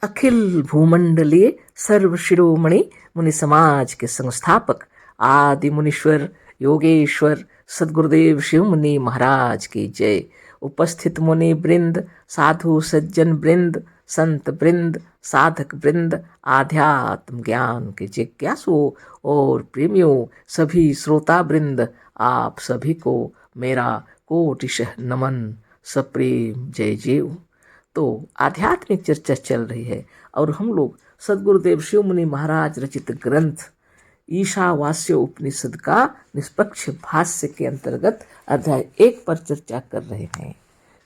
अखिल भूमंडलीय सर्व शिरोमणि मुनि समाज के संस्थापक आदि मुनीश्वर योगेश्वर सदगुरुदेव शिव मुनि महाराज की जय। उपस्थित मुनि वृंद, साधु सज्जन वृंद, संत वृंद, साधक वृंद, आध्यात्म ज्ञान के जिज्ञासुओं और प्रेमियों, सभी श्रोता वृंद, आप सभी को मेरा कोटिशः नमन, सप्रेम जय जीव। तो आध्यात्मिक चर्चा चल रही है और हम लोग सदगुरुदेव शिव मुनि महाराज रचित ग्रंथ ईशावास्य उपनिषद का निष्पक्ष भाष्य के अंतर्गत अध्याय 1 पर चर्चा कर रहे हैं।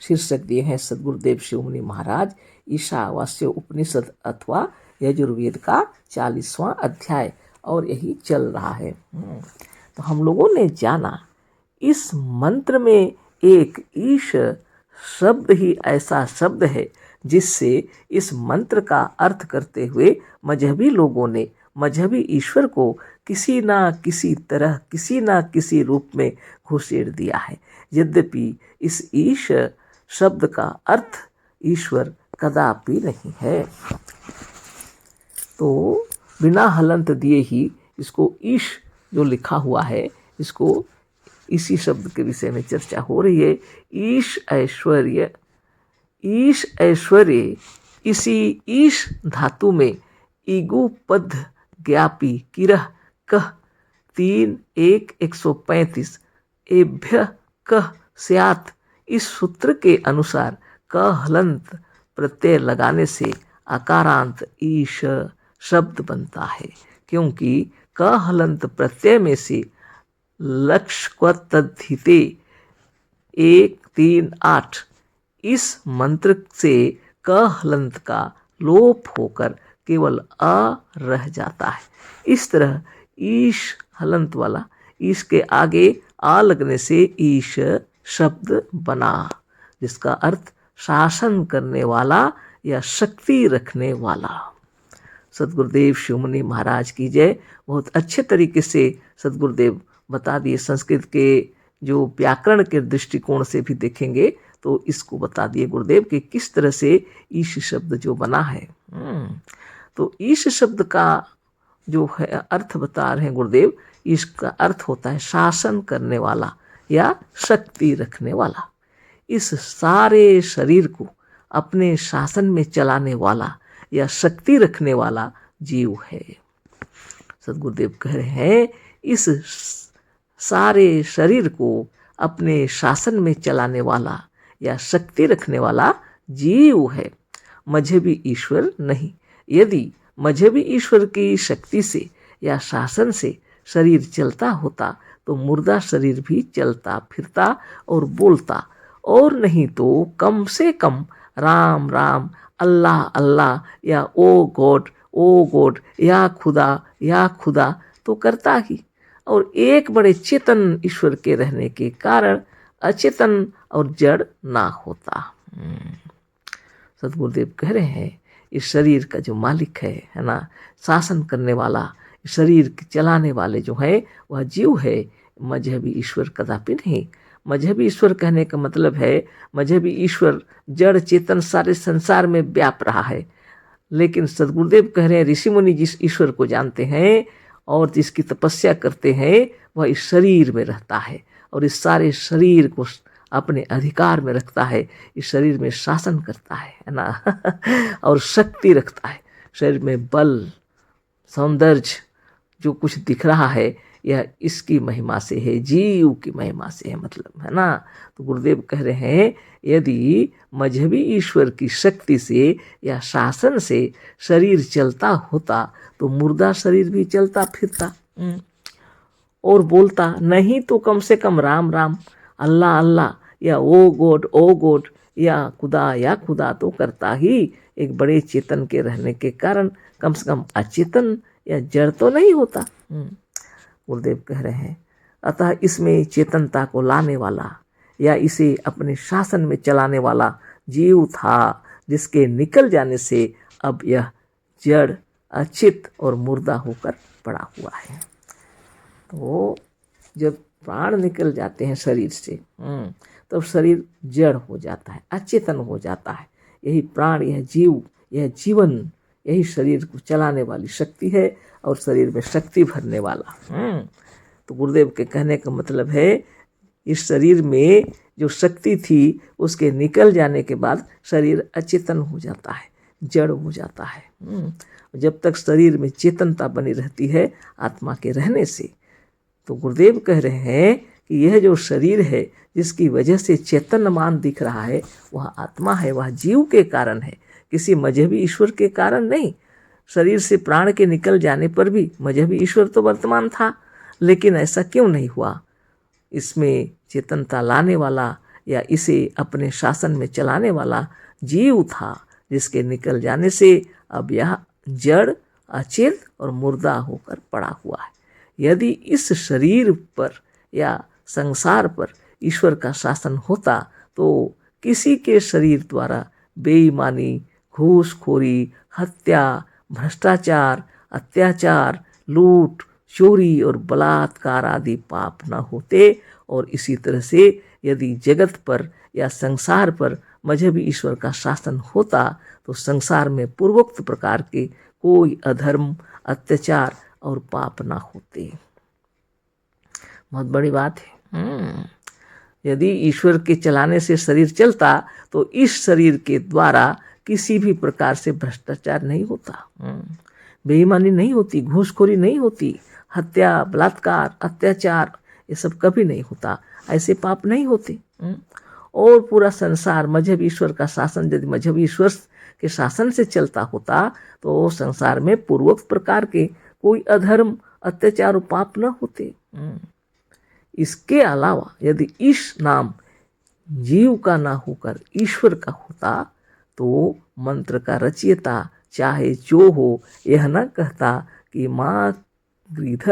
शीर्षक दिए हैं सदगुरुदेव शिव मुनि महाराज ईशावास्य उपनिषद अथवा यजुर्वेद का 40वां अध्याय, और यही चल रहा है। तो हम लोगों ने जाना इस मंत्र में एक ईश शब्द ही ऐसा शब्द है जिससे इस मंत्र का अर्थ करते हुए मजहबी लोगों ने मजहबी ईश्वर को किसी ना किसी तरह, किसी ना किसी रूप में घुसेड़ दिया है। यद्यपि इस ईश शब्द का अर्थ ईश्वर कदापि नहीं है। तो बिना हलंत दिए ही इसको ईश जो लिखा हुआ है, इसको इसी शब्द के विषय में चर्चा हो रही है। ईश ऐश्वर्य, ईश ऐश्वर्य, इसी ईश धातु में ईगु पद ज्ञापी किरह कह 3:1:135 एभ्य कह स्यात्। इस सूत्र के अनुसार क हलंत प्रत्यय लगाने से अकारांत ईश शब्द बनता है, क्योंकि क हलंत प्रत्यय में से लक्ष्यत्वतद्धिते 1:3:8 इस मंत्र से क हलंत का लोप होकर केवल अ रह जाता है। इस तरह ईश हलंत वाला ईश के आगे आ लगने से ईश शब्द बना, जिसका अर्थ शासन करने वाला या शक्ति रखने वाला। सदगुरुदेव शिव मुनि महाराज की जय। बहुत अच्छे तरीके से सदगुरुदेव बता दिए। संस्कृत के जो व्याकरण के दृष्टिकोण से भी देखेंगे तो इसको बता दिए गुरुदेव कि किस तरह से ईश शब्द जो बना है। तो ईश शब्द का जो है अर्थ बता रहे हैं गुरुदेव, इसका अर्थ होता है शासन करने वाला या शक्ति रखने वाला। इस सारे शरीर को अपने शासन में चलाने वाला या शक्ति रखने वाला जीव है। सदगुरुदेव कह रहे हैं इस सारे शरीर को अपने शासन में चलाने वाला या शक्ति रखने वाला जीव है, मजहबी ईश्वर नहीं। यदि मजहबी ईश्वर की शक्ति से या शासन से शरीर चलता होता तो मुर्दा शरीर भी चलता फिरता और बोलता, और नहीं तो कम से कम राम राम, अल्लाह अल्लाह या ओ गॉड या खुदा तो करता ही। और एक बड़े चेतन ईश्वर के रहने के कारण अचेतन और जड़ ना होता। सदगुरुदेव कह रहे हैं इस शरीर का जो मालिक है ना, शासन करने वाला, शरीर के चलाने वाले जो है वह जीव है, मजहबी ईश्वर कदापि नहीं। मजहबी ईश्वर कहने का मतलब है मजहबी ईश्वर जड़ चेतन सारे संसार में व्याप रहा है, लेकिन सदगुरुदेव कह रहे हैं ऋषि मुनि जिस ईश्वर को जानते हैं और जिसकी तपस्या करते हैं वह इस शरीर में रहता है और इस सारे शरीर को अपने अधिकार में रखता है, इस शरीर में शासन करता है ना और शक्ति रखता है। शरीर में बल सौंदर्य जो कुछ दिख रहा है यह इसकी महिमा से है, जीव की महिमा से है, मतलब है ना। तो गुरुदेव कह रहे हैं यदि मजहबी ईश्वर की शक्ति से या शासन से शरीर चलता होता तो मुर्दा शरीर भी चलता फिरता और बोलता, नहीं तो कम से कम राम राम, अल्लाह अल्लाह या ओ गॉड या खुदा तो करता ही। एक बड़े चेतन के रहने के कारण कम से कम अचेतन या जड़ तो नहीं होता। गुरुदेव कह रहे हैं अतः इसमें चेतनता को लाने वाला या इसे अपने शासन में चलाने वाला जीव था, जिसके निकल जाने से अब यह जड़ अचित और मुर्दा होकर पड़ा हुआ है। तो जब प्राण निकल जाते हैं शरीर से तो शरीर जड़ हो जाता है, अचेतन हो जाता है। यही प्राण, यह जीव, यह जीवन, यही शरीर को चलाने वाली शक्ति है और शरीर में शक्ति भरने वाला। तो गुरुदेव के कहने का मतलब है इस शरीर में जो शक्ति थी उसके निकल जाने के बाद शरीर अचेतन हो जाता है, जड़ हो जाता है। जब तक शरीर में चेतनता बनी रहती है आत्मा के रहने से, तो गुरुदेव कह रहे हैं कि यह जो शरीर है जिसकी वजह से चेतनमान दिख रहा है वह आत्मा है, वह जीव के कारण है, किसी मजहबी ईश्वर के कारण नहीं। शरीर से प्राण के निकल जाने पर भी मजहबी ईश्वर तो वर्तमान था, लेकिन ऐसा क्यों नहीं हुआ? इसमें चेतनता लाने वाला या इसे अपने शासन में चलाने वाला जीव था, जिसके निकल जाने से अब यह जड़, अचेत और मुर्दा होकर पड़ा हुआ है। यदि इस शरीर पर या संसार पर ईश्वर का शासन होता तो किसी के शरीर द्वारा बेईमानी, घूसखोरी, हत्या, भ्रष्टाचार, अत्याचार, लूट, चोरी और बलात्कार आदि पाप न होते। और इसी तरह से यदि जगत पर या संसार पर मजहबी ईश्वर का शासन होता तो संसार में पूर्वोक्त प्रकार के कोई अधर्म, अत्याचार और पाप ना होते। बहुत बड़ी बात है। यदि ईश्वर के चलाने से शरीर चलता तो इस शरीर के द्वारा किसी भी प्रकार से भ्रष्टाचार नहीं होता, बेईमानी नहीं होती, घूसखोरी नहीं होती, हत्या, बलात्कार, अत्याचार ये सब कभी नहीं होता, ऐसे पाप नहीं होते। और पूरा संसार मजहब ईश्वर का शासन, यदि मजहब ईश्वर के शासन से चलता होता तो संसार में पूर्वोक्त प्रकार के कोई अधर्म, अत्याचार और पाप न होते। इसके अलावा यदि ईश नाम जीव का ना होकर ईश्वर का होता तो मंत्र का रचयिता चाहे जो हो यह न कहता कि माँ गृध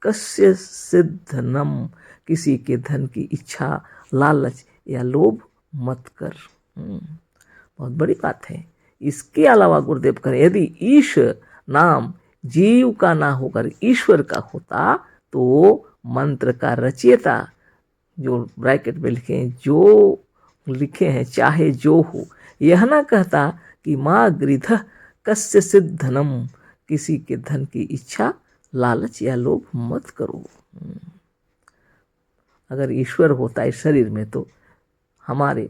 कस्य सिद्धनम, किसी के धन की इच्छा, लालच या लोभ मत कर। बहुत बड़ी बात है। इसके अलावा गुरुदेव करें यदि ईश नाम जीव का ना होकर ईश्वर का होता तो मंत्र का रचयिता, जो ब्रैकेट में लिखे हैं, जो लिखे हैं चाहे जो हो, यह ना कहता कि माँ गृध कस्य सिद्धनम, किसी के धन की इच्छा, लालच या लोभ मत करो। अगर ईश्वर होता है शरीर में तो हमारे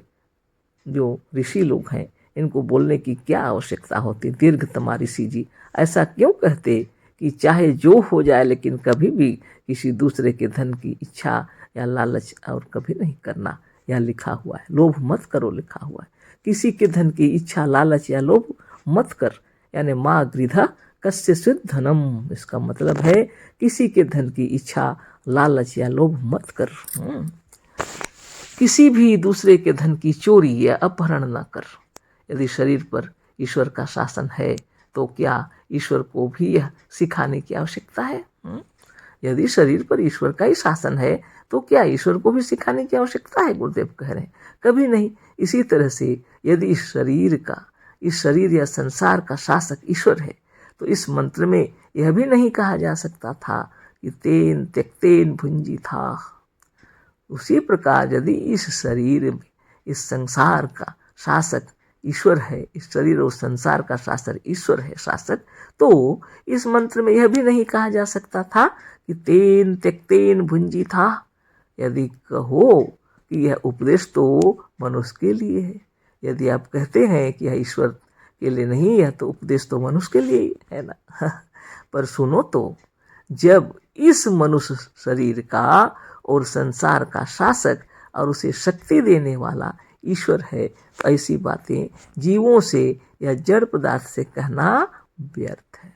जो ऋषि लोग हैं इनको बोलने की क्या आवश्यकता होती? दीर्घतमा ऋषि जी ऐसा क्यों कहते कि चाहे जो हो जाए लेकिन कभी भी किसी दूसरे के धन की इच्छा या लालच और कभी नहीं करना। यह लिखा हुआ है, लोभ मत करो लिखा हुआ है। किसी के धन की इच्छा, लालच या लोभ मत कर, यानी माँ गृधा कस्य सिद्धनम, इसका मतलब है किसी के धन की इच्छा, लालच या लोभ मत कर। किसी भी दूसरे के धन की चोरी या अपहरण न कर। यदि शरीर पर ईश्वर का शासन है तो क्या ईश्वर को भी यह सिखाने की आवश्यकता है? यदि शरीर पर ईश्वर का ही शासन है तो क्या ईश्वर को भी सिखाने की आवश्यकता है? गुरुदेव कह रहे हैं कभी नहीं। इसी तरह से यदि इस शरीर या संसार का शासक ईश्वर है तो इस मंत्र में यह भी नहीं कहा जा सकता था कि तेन त्यक्तेन भुंजी था। उसी प्रकार यदि इस शरीर में इस संसार का शासक ईश्वर है, इस शरीर और संसार का शासक ईश्वर है शासक, तो इस मंत्र में यह भी नहीं कहा जा सकता था कि तेन त्यक्तेन भुंजी था। यदि कहो कि यह उपदेश तो मनुष्य के लिए है, यदि आप कहते हैं कि यह ईश्वर के लिए नहीं है तो उपदेश तो मनुष्य के लिए है ना। पर सुनो तो, जब इस मनुष्य शरीर का और संसार का शासक और उसे शक्ति देने वाला ईश्वर है, ऐसी बातें जीवों से या जड़ पदार्थ से कहना व्यर्थ है।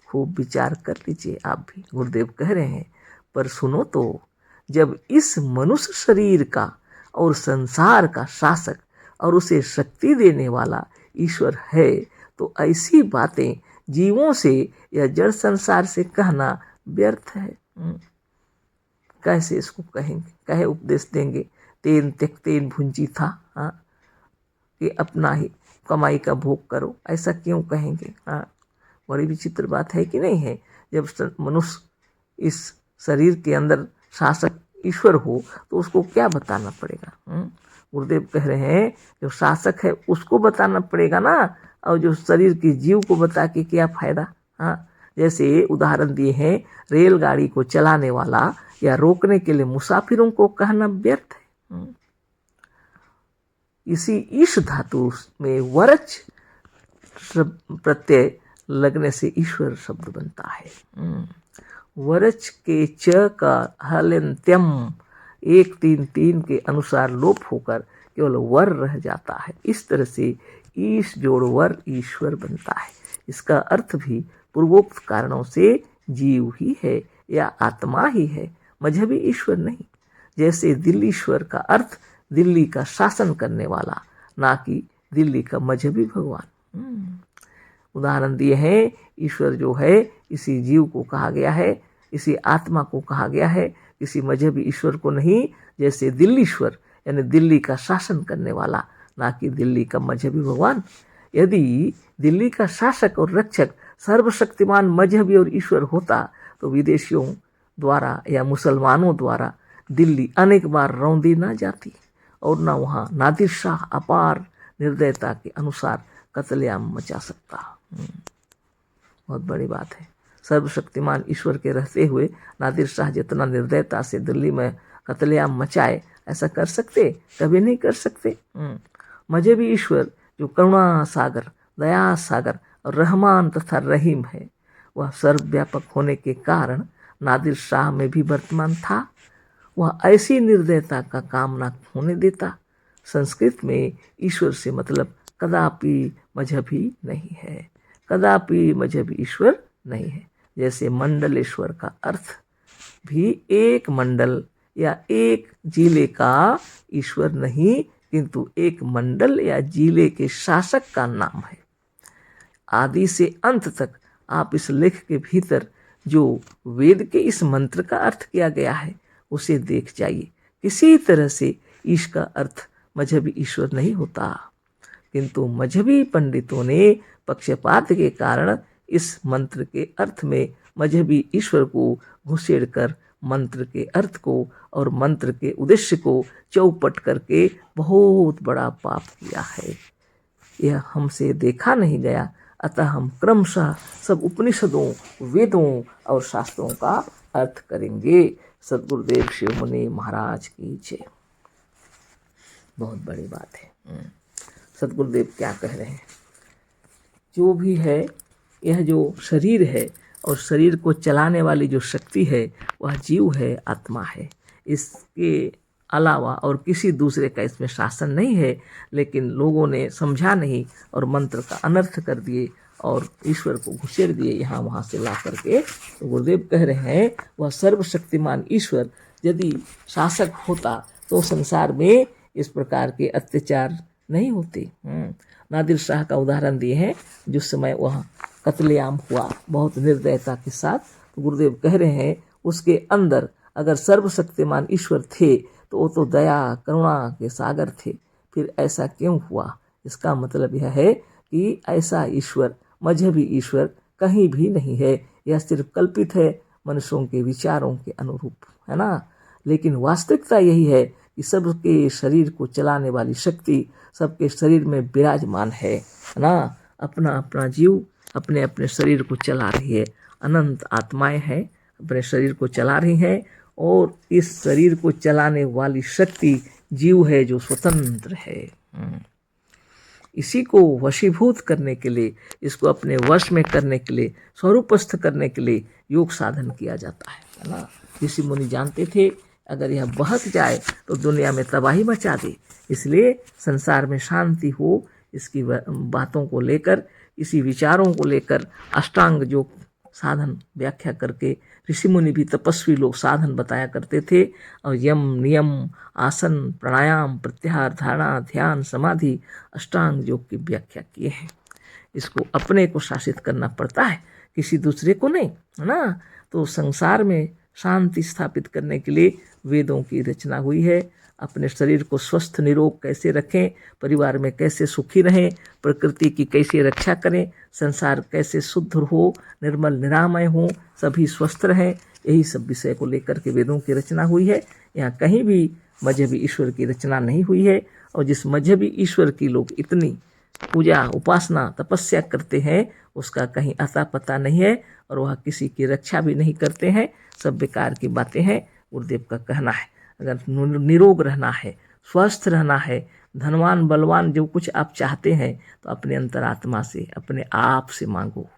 खूब विचार कर लीजिए आप भी, गुरुदेव कह रहे हैं। पर सुनो तो, जब इस मनुष्य शरीर का और संसार का शासक और उसे शक्ति देने वाला ईश्वर है तो ऐसी बातें जीवों से या जड़ संसार से कहना व्यर्थ है। कैसे इसको कहेंगे, कहे उपदेश देंगे तेन त्यक्तेन भुंजी था, कि अपना ही कमाई का भोग करो, ऐसा क्यों कहेंगे? बड़ी विचित्र बात है कि नहीं है? जब मनुष्य इस शरीर के अंदर शासक ईश्वर हो तो उसको क्या बताना पड़ेगा? गुरुदेव कह रहे हैं जो शासक है उसको बताना पड़ेगा ना, और जो शरीर के जीव को बता के क्या फायदा। हाँ, जैसे उदाहरण दिए हैं, रेलगाड़ी को चलाने वाला या रोकने के लिए मुसाफिरों को कहना व्यर्थ है। इसी ईश धातु में वरच प्रत्यय लगने से ईश्वर शब्द बनता है। वरच के च का हलन्त्यम 1-3-3 के अनुसार लोप होकर केवल वर रह जाता है। इस तरह से ईश जोड़ वर ईश्वर बनता है। इसका अर्थ भी पूर्वोक्त कारणों से जीव ही है या आत्मा ही है, मजहबी ईश्वर नहीं। जैसे दिल्लीश्वर का अर्थ दिल्ली का शासन करने वाला, ना कि दिल्ली का मजहबी भगवान। उदाहरण दिए हैं, ईश्वर जो है इसी जीव को कहा गया है, इसी आत्मा को कहा गया है, किसी मजहबी ईश्वर को नहीं। जैसे दिल्लीश्वर यानी दिल्ली का शासन करने वाला, ना कि दिल्ली का मजहबी भगवान। यदि दिल्ली का शासक और रक्षक सर्वशक्तिमान मजहबी और ईश्वर होता तो विदेशियों द्वारा या मुसलमानों द्वारा दिल्ली अनेक बार रौंदी ना जाती और न वहाँ नादिर शाह अपार निर्दयता के अनुसार कत्लेआम मचा सकता। बहुत बड़ी बात है। सर्वशक्तिमान ईश्वर के रहते हुए नादिर शाह जितना निर्दयता से दिल्ली में कत्लेआम मचाए, ऐसा कर सकते? कभी नहीं कर सकते। मजहबी ईश्वर जो करुणा सागर, दया सागर और रहमान तथा रहीम है, वह सर्वव्यापक होने के कारण नादिर शाह में भी वर्तमान था। वह ऐसी निर्दयता का काम न होने देता। संस्कृत में ईश्वर से मतलब कदापि मजहबी नहीं है, कदापि मजहबी ईश्वर नहीं है। जैसे मंडलेश्वर का अर्थ भी एक मंडल या एक जिले का ईश्वर नहीं, किंतु एक मंडल या जिले के शासक का नाम है। आदि से अंत तक आप इस लेख के भीतर जो वेद के इस मंत्र का अर्थ किया गया है उसे देख जाइए। किसी तरह से ईश का अर्थ मजहबी ईश्वर नहीं होता, किंतु मजहबी पंडितों ने पक्षपात के कारण इस मंत्र के अर्थ में मजहबी ईश्वर को घुसेड़कर मंत्र के अर्थ को और मंत्र के उद्देश्य को चौपट करके बहुत बड़ा पाप किया है। यह हमसे देखा नहीं गया, अतः हम क्रमशः सब उपनिषदों, वेदों और शास्त्रों का अर्थ करेंगे। सद्गुरुदेव शिव मुनि महाराज की जय। बहुत बड़ी बात है। सद्गुरुदेव क्या कह रहे हैं? जो भी है, यह जो शरीर है और शरीर को चलाने वाली जो शक्ति है वह जीव है, आत्मा है। इसके अलावा और किसी दूसरे का इसमें शासन नहीं है, लेकिन लोगों ने समझा नहीं और मंत्र का अनर्थ कर दिए और ईश्वर को घुसेड़ दिए यहाँ वहाँ से ला करके। तो गुरुदेव कह रहे हैं वह सर्वशक्तिमान ईश्वर यदि शासक होता तो संसार में इस प्रकार के अत्याचार नहीं होते। नादिर शाह का उदाहरण दिए हैं, जिस समय वह कत्लेआम हुआ बहुत निर्दयता के साथ। तो गुरुदेव कह रहे हैं उसके अंदर अगर सर्वशक्तिमान ईश्वर थे तो वो तो दया करुणा के सागर थे, फिर ऐसा क्यों हुआ? इसका मतलब यह है कि ऐसा ईश्वर, मजहबी ईश्वर कहीं भी नहीं है। यह सिर्फ कल्पित है मनुष्यों के विचारों के अनुरूप, है ना। लेकिन वास्तविकता यही है कि सबके शरीर को चलाने वाली शक्ति सबके शरीर में विराजमान है ना। अपना अपना जीव अपने अपने शरीर को चला रही है। अनंत आत्माएं हैं, अपने शरीर को चला रही हैं और इस शरीर को चलाने वाली शक्ति जीव है जो स्वतंत्र है। इसी को वशीभूत करने के लिए, इसको अपने वश में करने के लिए, स्वरूपस्थ करने के लिए योग साधन किया जाता है ना। ऋषि मुनि जानते थे अगर यह बहक जाए तो दुनिया में तबाही मचा दे, इसलिए संसार में शांति हो, इसकी बातों को लेकर, इसी विचारों को लेकर अष्टांग योग साधन व्याख्या करके ऋषि मुनि भी तपस्वी लोग साधन बताया करते थे। और यम, नियम, आसन, प्राणायाम, प्रत्याहार, धारणा, ध्यान, समाधि, अष्टांग योग की व्याख्या किए हैं। इसको अपने को शासित करना पड़ता है, किसी दूसरे को नहीं, है ना। तो संसार में शांति स्थापित करने के लिए वेदों की रचना हुई है। अपने शरीर को स्वस्थ निरोग कैसे रखें, परिवार में कैसे सुखी रहें, प्रकृति की कैसे रक्षा करें, संसार कैसे शुद्ध हो, निर्मल निरामय हो, सभी स्वस्थ रहें, यही सब विषय को लेकर के वेदों की रचना हुई है। यहाँ कहीं भी मजहबी ईश्वर की रचना नहीं हुई है। और जिस मजहबी ईश्वर की लोग इतनी पूजा उपासना तपस्या करते हैं उसका कहीं अता पता नहीं है और वह किसी की रक्षा भी नहीं करते हैं, सब बेकार की बातें हैं। गुरुदेव का कहना है अगर निरोग रहना है, स्वस्थ रहना है, धनवान बलवान जो कुछ आप चाहते हैं तो अपने अंतरात्मा से अपने आप से मांगो,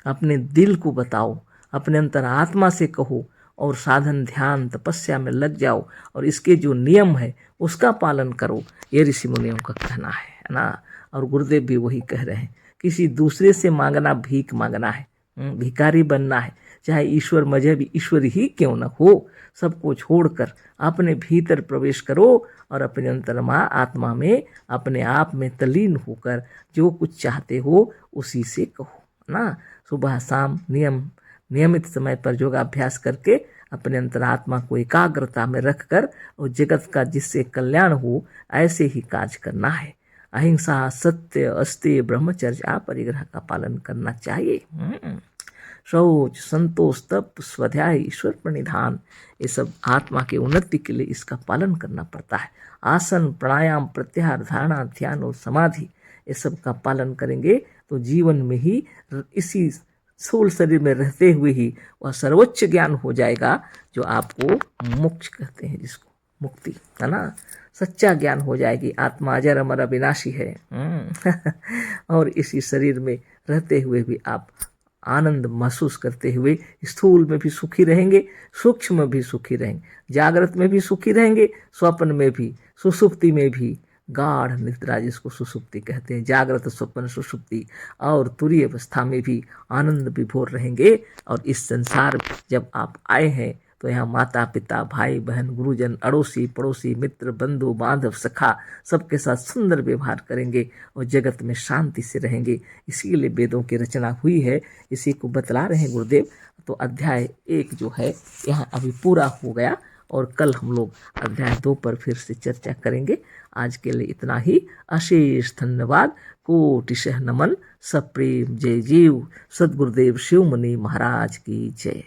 अपने दिल को बताओ, अपने अंतरात्मा से कहो और साधन ध्यान तपस्या में लग जाओ और इसके जो नियम है उसका पालन करो। ये ऋषि मुनियों का कहना है ना। और गुरुदेव भी वही कह रहे हैं, किसी दूसरे से मांगना भीख मांगना है, भिखारी बनना है, चाहे ईश्वर मजहब ईश्वर ही क्यों न हो, सबको छोड़कर अपने भीतर प्रवेश करो और अपने अंतरमा आत्मा में अपने आप में तल्लीन होकर जो कुछ चाहते हो उसी से कहो ना। सुबह शाम नियमित समय पर योगाभ्यास करके अपने अंतरात्मा को एकाग्रता में रखकर और जगत का जिससे कल्याण हो ऐसे ही कार्य करना है। अहिंसा सत्य अस्तेय ब्रह्मचर्य परिग्रह का पालन करना चाहिए। शौच संतोष तप स्वाध्याय ईश्वर प्रणिधान ये सब आत्मा के उन्नति के लिए इसका पालन करना पड़ता है। आसन प्राणायाम प्रत्याहार धारणा ध्यान और समाधि ये सब का पालन करेंगे तो जीवन में ही इसी स्थूल शरीर में रहते हुए ही वह सर्वोच्च ज्ञान हो जाएगा जो आपको मोक्ष कहते हैं, जिसको मुक्ति है ना, सच्चा ज्ञान हो जाएगी। आत्मा अजर अमर अविनाशी है और इसी शरीर में रहते हुए भी आप आनंद महसूस करते हुए स्थूल में भी सुखी रहेंगे, सूक्ष्म में भी सुखी रहेंगे, जागृत में भी सुखी रहेंगे, स्वप्न में भी, सुसुप्ति में भी। गाढ़ निद्रा जिसको सुसुप्ति कहते हैं, जागृत स्वप्न सुसुप्ति और तुरीय अवस्था में भी आनंद विभोर रहेंगे। और इस संसार में जब आप आए हैं तो यहाँ माता पिता भाई बहन गुरुजन अड़ोसी पड़ोसी मित्र बंधु बांधव सखा सबके साथ सुंदर व्यवहार करेंगे और जगत में शांति से रहेंगे। इसीलिए वेदों की रचना हुई है, इसी को बतला रहे हैं गुरुदेव। तो अध्याय 1 जो है यहाँ अभी पूरा हो गया और कल हम लोग अध्याय 2 पर फिर से चर्चा करेंगे। आज के लिए इतना ही। अशेष धन्यवाद। कोटिशः नमन। सप्रेम जय जीव। सद्गुरुदेव शिव मुनि महाराज की जय।